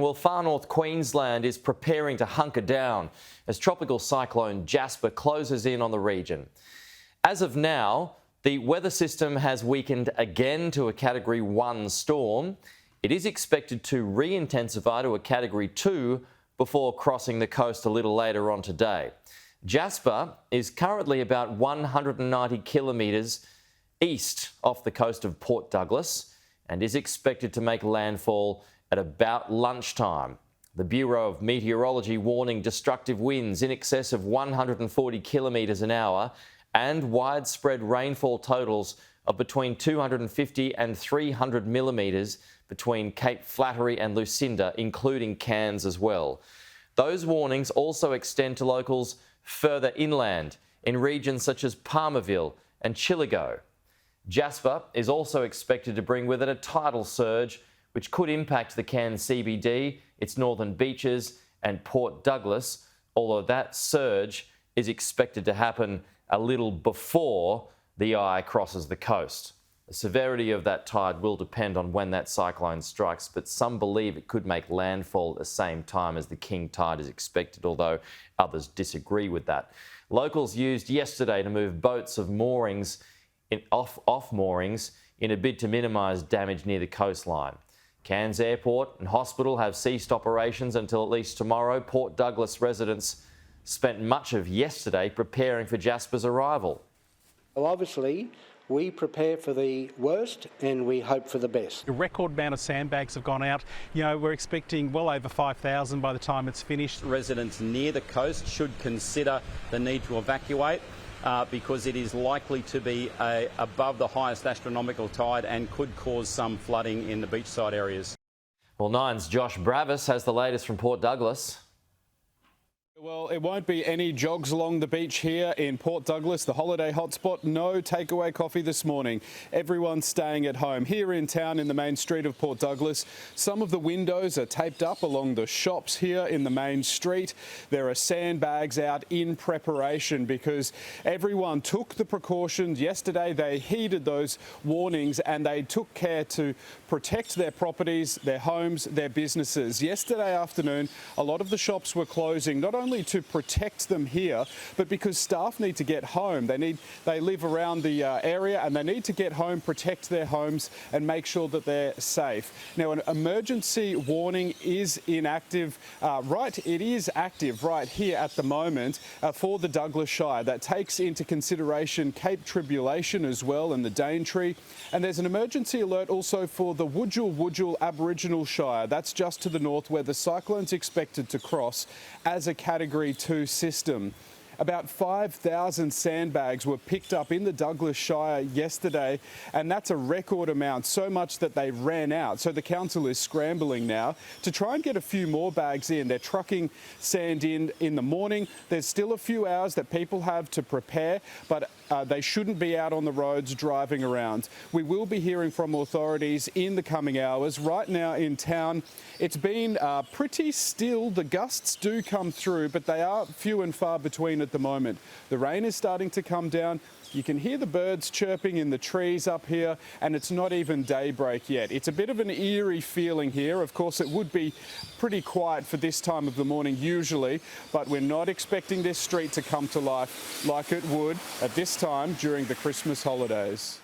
Well, far North Queensland is preparing to hunker down as Tropical Cyclone Jasper closes in on the region. As of now, the weather system has weakened again to a Category 1 storm. It is expected to re-intensify to a Category 2 before crossing the coast a little later on today. Jasper is currently about 190 kilometres east off the coast of Port Douglas and is expected to make landfall at about lunchtime. The Bureau of Meteorology warning destructive winds in excess of 140 kilometres an hour and widespread rainfall totals of between 250 and 300 millimetres between Cape Flattery and Lucinda, including Cairns as well. Those warnings also extend to locals further inland in regions such as Palmerville and Chillagoe. Jasper is also expected to bring with it a tidal surge which could impact the Cairns CBD, its northern beaches and Port Douglas, although that surge is expected to happen a little before the eye crosses the coast. The severity of that tide will depend on when that cyclone strikes, but some believe it could make landfall at the same time as the king tide is expected, although others disagree with that. Locals used yesterday to move boats of moorings off moorings in a bid to minimise damage near the coastline. Cairns Airport and Hospital have ceased operations until at least tomorrow. Port Douglas residents spent much of yesterday preparing for Jasper's arrival. Well, obviously, we prepare for the worst and we hope for the best. A record amount of sandbags have gone out. You know, we're expecting well over 5,000 by the time it's finished. Residents near the coast should consider the need to evacuate because it is likely to be above the highest astronomical tide and could cause some flooding in the beachside areas. Well, Nine's Josh Bravis has the latest from Port Douglas. Well, it won't be any jogs along the beach here in Port Douglas, the holiday hotspot. No takeaway coffee this morning. Everyone's staying at home. Here in town in the main street of Port Douglas, some of the windows are taped up along the shops here in the main street. There are sandbags out in preparation because everyone took the precautions. Yesterday they heeded those warnings and they took care to protect their properties, their homes, their businesses. Yesterday afternoon, a lot of the shops were closing, not only to protect them here, but because staff need to get home. They live around the area and they need to get home, protect their homes and make sure that they're safe. Now, an emergency warning is inactive. It is active right here at the moment for the Douglas Shire. That takes into consideration Cape Tribulation as well and the Daintree. And there's an emergency alert also for the Wudjul Aboriginal Shire. That's just to the north where the cyclone's expected to cross as a Category 2 system. About 5,000 sandbags were picked up in the Douglas Shire yesterday, and that's a record amount, so much that they ran out. So the council is scrambling now to try and get a few more bags in. They're trucking sand in the morning. There's still a few hours that people have to prepare, but they shouldn't be out on the roads driving around. We will be hearing from authorities in the coming hours. Right now in town, it's been pretty still. The gusts do come through, but they are few and far between at the moment. The rain is starting to come down. You can hear the birds chirping in the trees up here, and it's not even daybreak yet. It's a bit of an eerie feeling here. Of course, it would be pretty quiet for this time of the morning usually, but we're not expecting this street to come to life like it would at this time during the Christmas holidays.